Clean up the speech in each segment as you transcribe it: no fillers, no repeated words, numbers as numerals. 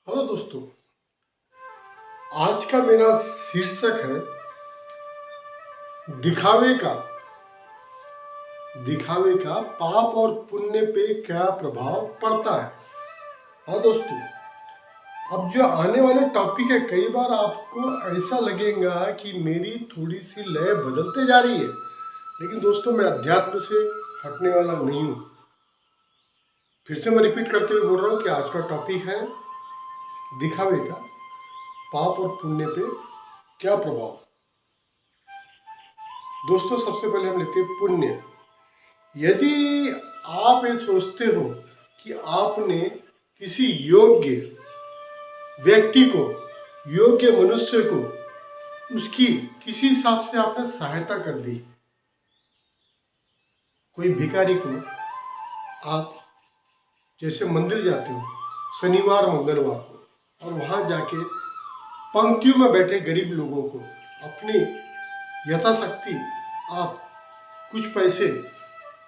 Hello दोस्तों, आज का मेरा शीर्षक है दिखावे का पाप और पुण्य पे क्या प्रभाव पड़ता है। हाँ दोस्तों, अब जो आने वाले टॉपिक है, कई बार आपको ऐसा लगेगा कि मेरी थोड़ी सी लय बदलते जा रही है, लेकिन दोस्तों मैं अध्यात्म से हटने वाला नहीं हूँ। फिर से मैं रिपीट करते हुए बोल रहा हूँ कि आज का टॉपिक है दिखावे का पाप और पुण्य पे क्या प्रभाव। दोस्तों सबसे पहले हम लेते हैं पुण्य। यदि आप ये सोचते हो कि आपने किसी योग्य व्यक्ति को, योग्य मनुष्य को, उसकी किसी हिसाब से आपने सहायता कर दी, कोई भिखारी को आप जैसे मंदिर जाते हो शनिवार मंगलवार को, और वहां जाके पंक्तियों में बैठे गरीब लोगों को अपनी यथाशक्ति आप कुछ पैसे,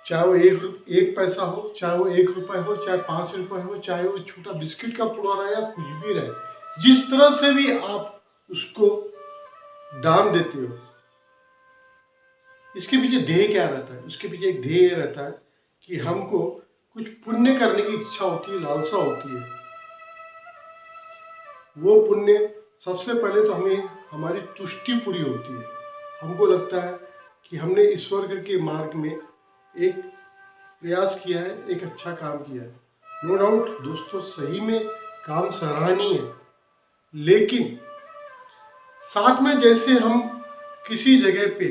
चाहे वो एक पैसा हो, चाहे वो 1 रुपये हो, चाहे 5 रुपये हो, चाहे वो छोटा बिस्किट का पुड़ा रहे या कुछ भी रहे, जिस तरह से भी आप उसको दान देते हो, इसके पीछे ध्येय क्या रहता है? उसके पीछे एक ध्येय रहता है कि हमको कुछ पुण्य करने की इच्छा होती है, लालसा होती है। वो पुण्य सबसे पहले तो हमें हमारी तुष्टि पूरी होती है। हमको लगता है कि हमने ईश्वर के मार्ग में एक प्रयास किया है, एक अच्छा काम किया है। नो डाउट दोस्तों, सही में काम सराहनीय है, लेकिन साथ में जैसे हम किसी जगह पे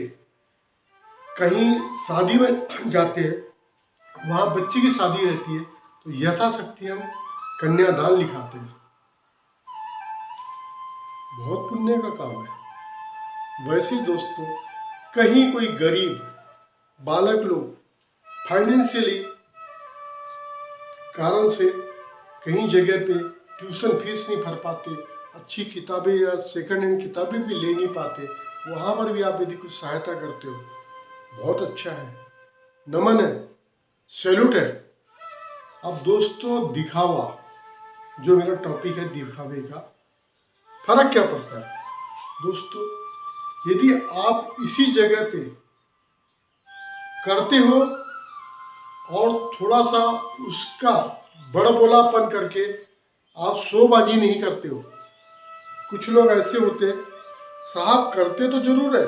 कहीं शादी में जाते हैं, वहाँ बच्चे की शादी रहती है, तो यथाशक्ति हम कन्यादान लिखाते हैं, बहुत पुण्य का काम है। वैसे दोस्तों, कहीं कोई गरीब बालक लोग फाइनेंशियली कारण से कहीं जगह पे ट्यूशन फीस नहीं भर पाते, अच्छी किताबें या सेकंड हैंड किताबें भी ले नहीं पाते, वहाँ पर भी आप यदि कुछ सहायता करते हो, बहुत अच्छा है, नमन है, सैल्यूट है। अब दोस्तों, दिखावा, जो मेरा टॉपिक है दिखावे का, फर्क क्या पड़ता है दोस्तों? यदि आप इसी जगह पे करते हो और थोड़ा सा उसका बड़बोलापन करके आप शोबाजी नहीं करते हो। कुछ लोग ऐसे होते हैं, साहब करते तो जरूर है,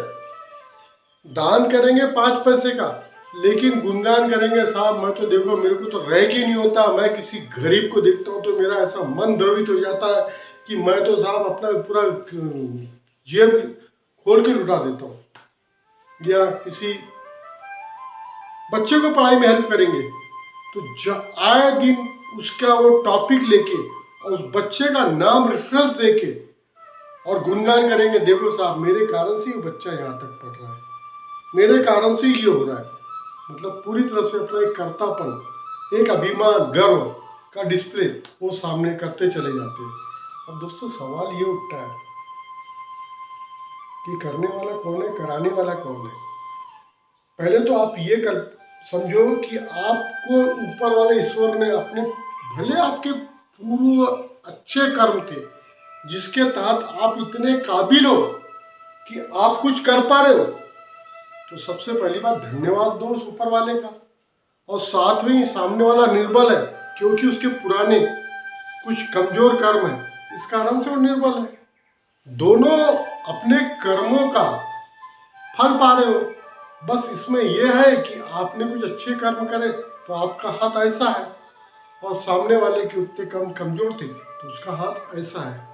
दान करेंगे 5 पैसे का, लेकिन गुणगान करेंगे, साहब मैं तो देखो मेरे को तो रह के नहीं होता, मैं किसी गरीब को देखता हूँ तो मेरा ऐसा मन द्रवित हो जाता है कि मैं तो साहब अपना पूरा जेब खोल के लुटा देता हूँ। या किसी बच्चे को पढ़ाई में हेल्प करेंगे तो आए दिन उसका वो टॉपिक लेके और उस बच्चे का नाम रेफरेंस देके और गुणगान करेंगे, देखो साहब मेरे कारण से ये बच्चा यहाँ तक पढ़ रहा है, मेरे कारण से ये हो रहा है। मतलब पूरी तरह से अपना एक कर्तापन, एक अभिमान, गर्व का डिस्प्ले वो सामने करते चले जाते हैं। अब दोस्तों सवाल ये उठता है कि करने वाला कौन है, कराने वाला कौन है? पहले तो आप ये समझो कि आपको ऊपर वाले ईश्वर ने अपने, भले आपके पूर्व अच्छे कर्म थे जिसके तहत आप इतने काबिल हो कि आप कुछ कर पा रहे हो, तो सबसे पहली बात धन्यवाद दो उस ऊपर वाले का। और साथ में सामने वाला निर्बल है क्योंकि उसके पुराने कुछ कमजोर कर्म है, इस कारण से वो निर्बल है। दोनों अपने कर्मों का फल पा रहे हो, बस इसमें यह है कि आपने कुछ अच्छे कर्म करे तो आपका हाथ ऐसा है, और सामने वाले के उतने कमजोर थे तो उसका हाथ ऐसा है।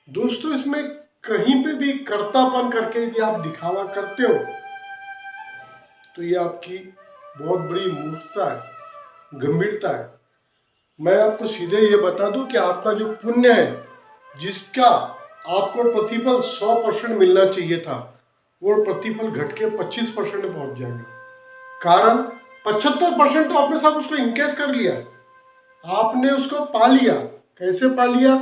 दोस्तों इसमें कहीं पे भी कर्तापन करके यदि आप दिखावा करते हो तो ये आपकी बहुत बड़ी मूर्खता है, गंभीरता है। मैं आपको सीधे ये बता दूं कि आपका जो पुण्य है, जिसका आपको प्रतिफल 100% मिलना चाहिए था, वो प्रतिफल घट के 25% में पहुंच जाएगा। कारण 75% तो आपने सब उसको इनकेस कर लिया, आपने उसको पा लिया। कैसे पा लिया?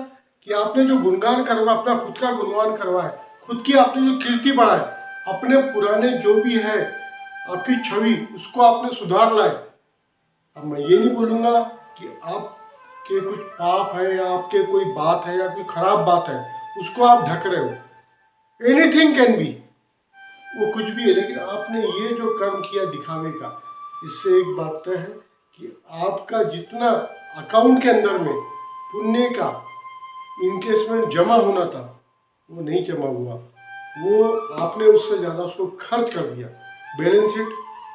कि आपने जो गुणगान करवा, अपना खुद का गुणगान करवाए, खुद की आपने जो कीर्ति बढ़ाए, अपने पुराने जो भी है आपकी छवि, उसको आपने सुधार लाए। अब मैं ये नहीं बोलूंगा कि आप आपके कुछ पाप है या आपके कोई बात है या कोई खराब बात है, उसको आप ढक रहे हो। एनीथिंग कैन बी, वो कुछ भी है, लेकिन आपने ये जो कर्म किया दिखावे का, इससे एक बात तय है कि आपका जितना अकाउंट के अंदर में पुण्य का इनकेसमेंट जमा होना था वो नहीं जमा हुआ, वो आपने उससे ज़्यादा उसको खर्च कर दिया। बैलेंस शीट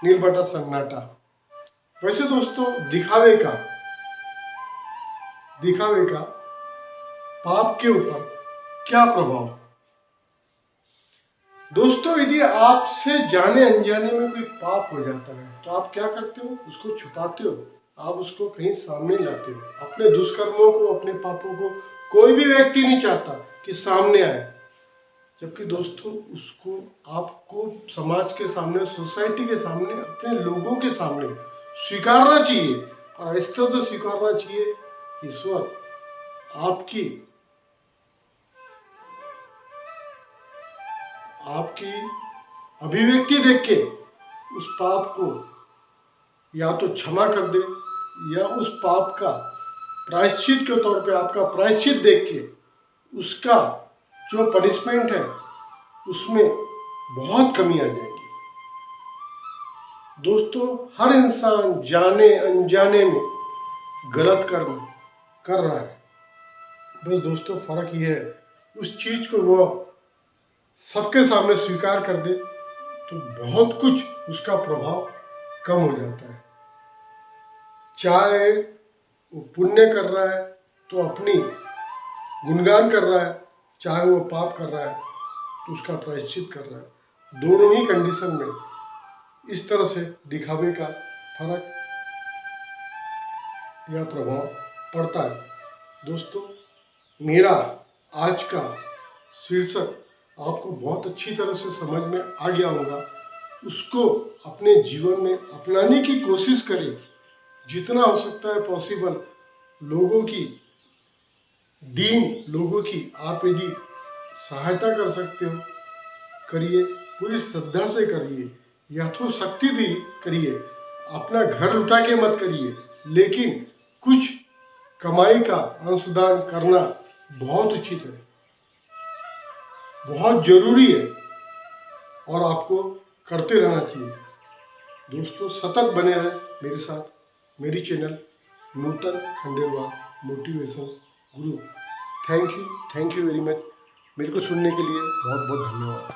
नील बटा सन्नाटा। वैसे दोस्तों दिखावे का पाप के ऊपर क्या प्रभाव? दोस्तों यदि आपसे जाने अनजाने में कोई पाप हो जाता है तो आप क्या करते हो? उसको छुपाते हो, आप उसको कहीं सामने लाते हो। अपने दुष्कर्मों को, अपने पापों को कोई भी व्यक्ति नहीं चाहता कि सामने आए, जबकि दोस्तों उसको आपको समाज के सामने, सोसाइटी के सामने, अपने लोगों के सामने स्वीकारना चाहिए। और इस तरह से स्वीकारना चाहिए, ईश्वर आपकी अभिव्यक्ति देख के उस पाप को या तो क्षमा कर दे, या उस पाप का प्रायश्चित के तौर पे आपका प्रायश्चित देख के उसका जो पनिशमेंट है उसमें बहुत कमी आ जाएगी। दोस्तों हर इंसान जाने अनजाने में गलत कर्म कर रहा है, बस दोस्तों फर्क ये है उस चीज को वो सबके सामने स्वीकार कर दे तो बहुत कुछ उसका प्रभाव कम हो जाता है। चाहे वो पुण्य कर रहा है तो अपनी गुणगान कर रहा है, चाहे वो पाप कर रहा है तो उसका प्रायश्चित कर रहा है। दोनों ही कंडीशन में इस तरह से दिखावे का फर्क या प्रभाव पड़ता है। दोस्तों मेरा आज का शीर्षक आपको बहुत अच्छी तरह से समझ में आ गया होगा। उसको अपने जीवन में अपनाने की कोशिश करें, जितना हो सकता है पॉसिबल। लोगों की आप यदि सहायता कर सकते हो करिए, पूरी श्रद्धा से करिए, यथोशक्ति भी करिए। अपना घर लुटा के मत करिए, लेकिन कुछ कमाई का अंशदान करना बहुत उचित है, बहुत जरूरी है और आपको करते रहना चाहिए। दोस्तों सतत बने रहें मेरे साथ, मेरी channel Nutan Khandelwal motivation Guru. Thank you very much. मेरे को सुनने के लिए बहुत बहुत धन्यवाद।